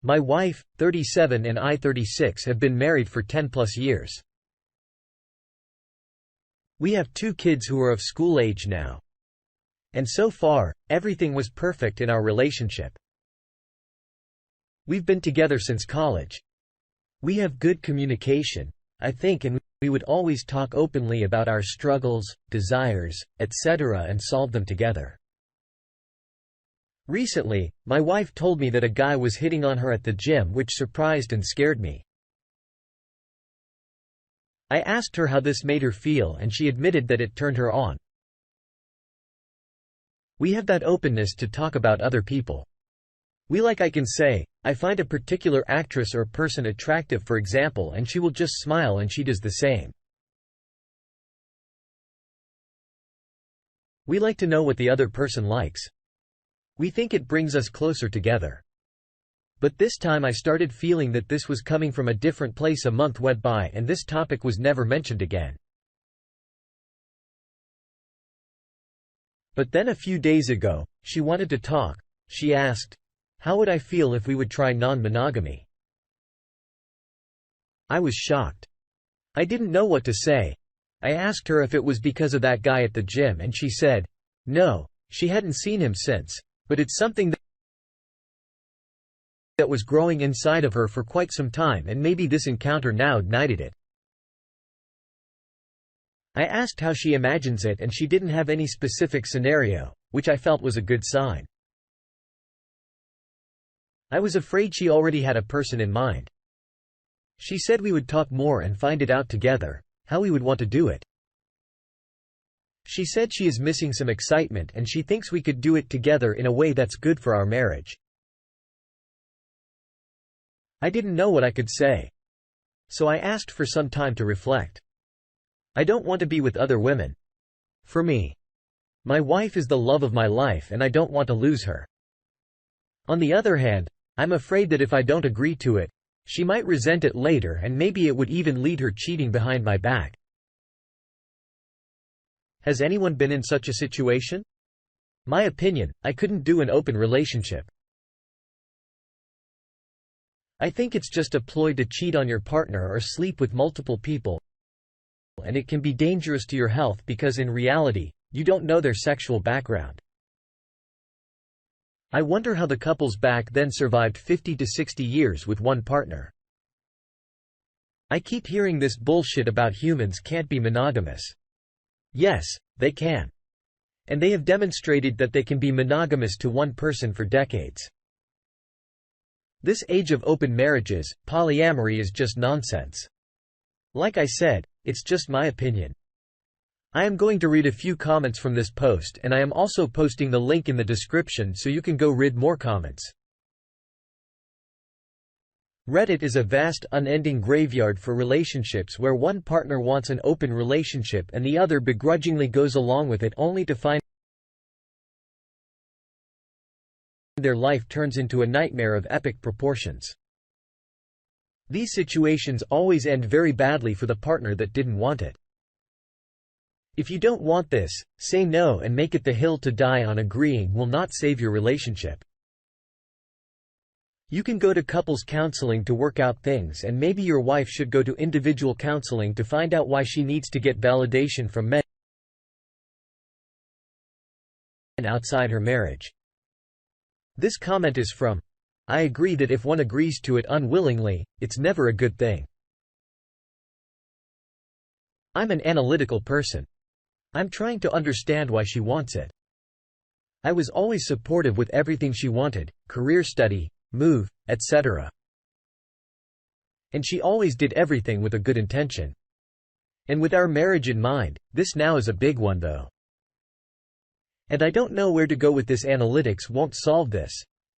My wife, 37, and I, 36, have been married for 10+ years. We have 2 kids who are of school age now. And so far, everything was perfect in our relationship. We've been together since college. We have good communication, I think, and we would always talk openly about our struggles, desires, etc., and solve them together. Recently, my wife told me that a guy was hitting on her at the gym, which surprised and scared me. I asked her how this made her feel, and she admitted that it turned her on. We have that openness to talk about other people. I can say, I find a particular actress or person attractive, for example, and she will just smile and she does the same. We like to know what the other person likes. We think it brings us closer together. But this time I started feeling that this was coming from a different place. A month went by and this topic was never mentioned again. But then a few days ago, she wanted to talk. She asked, how would I feel if we would try non-monogamy? I was shocked. I didn't know what to say. I asked her if it was because of that guy at the gym, and she said, no, she hadn't seen him since, but it's something that was growing inside of her for quite some time, and maybe this encounter now ignited it. I asked how she imagines it, and she didn't have any specific scenario, which I felt was a good sign. I was afraid she already had a person in mind. She said we would talk more and find it out together, how we would want to do it. She said she is missing some excitement and she thinks we could do it together in a way that's good for our marriage. I didn't know what I could say. So I asked for some time to reflect. I don't want to be with other women. For me, my wife is the love of my life and I don't want to lose her. On the other hand, I'm afraid that if I don't agree to it, she might resent it later and maybe it would even lead her cheating behind my back. Has anyone been in such a situation? My opinion, I couldn't do an open relationship. I think it's just a ploy to cheat on your partner or sleep with multiple people, and it can be dangerous to your health because in reality, you don't know their sexual background. I wonder how the couples back then survived 50 to 60 years with one partner. I keep hearing this bullshit about humans can't be monogamous. Yes, they can. And they have demonstrated that they can be monogamous to one person for decades. This age of open marriages, polyamory is just nonsense. Like I said, it's just my opinion. I am going to read a few comments from this post, and I am also posting the link in the description so you can go read more comments. Reddit is a vast, unending graveyard for relationships where one partner wants an open relationship and the other begrudgingly goes along with it only to find their life turns into a nightmare of epic proportions. These situations always end very badly for the partner that didn't want it. If you don't want this, say no and make it the hill to die on. Agreeing will not save your relationship. You can go to couples counseling to work out things, and maybe your wife should go to individual counseling to find out why she needs to get validation from men outside her marriage. This comment is from I agree that if one agrees to it unwillingly, it's never a good thing. I'm an analytical person. I'm trying to understand why she wants it. I was always supportive with everything she wanted, career study, move, etc. And she always did everything with a good intention. And with our marriage in mind, this now is a big one though. And I don't know where to go with this. Analytics won't solve this.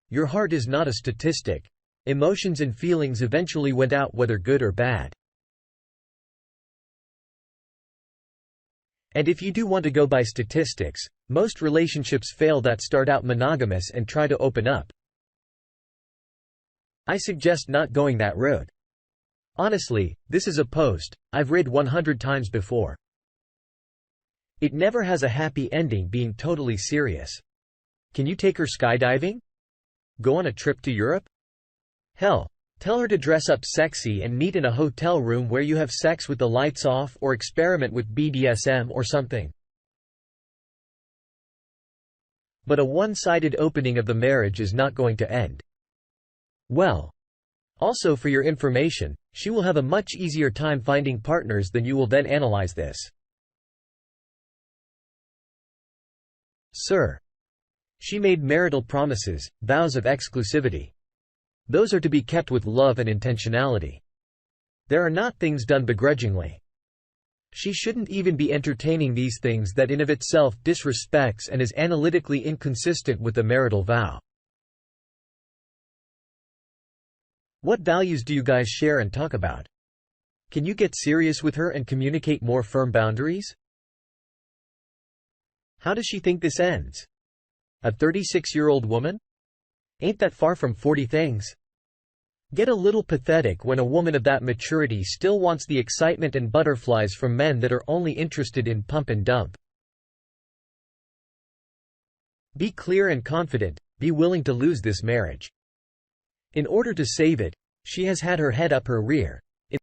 Your heart is not a statistic. Emotions and feelings eventually went out, whether good or bad. And if you do want to go by statistics, most relationships fail that start out monogamous and try to open up. I suggest not going that road. Honestly, this is a post I've read 100 times before. It never has a happy ending. Being totally serious. Can you take her skydiving? Go on a trip to Europe? Hell, tell her to dress up sexy and meet in a hotel room where you have sex with the lights off, or experiment with BDSM or something. But a one-sided opening of the marriage is not going to end well. Also, for your information, she will have a much easier time finding partners than you will. Then analyze this. Sir. She made marital promises, vows of exclusivity. Those are to be kept with love and intentionality. There are not things done begrudgingly. She shouldn't even be entertaining these things that in of itself disrespects and is analytically inconsistent with the marital vow. What values do you guys share and talk about? Can you get serious with her and communicate more firm boundaries? How does she think this ends? A 36-year-old woman? Ain't that far from 40 things? Get a little pathetic when a woman of that maturity still wants the excitement and butterflies from men that are only interested in pump and dump. Be clear and confident, be willing to lose this marriage. In order to save it, she has had her head up her rear,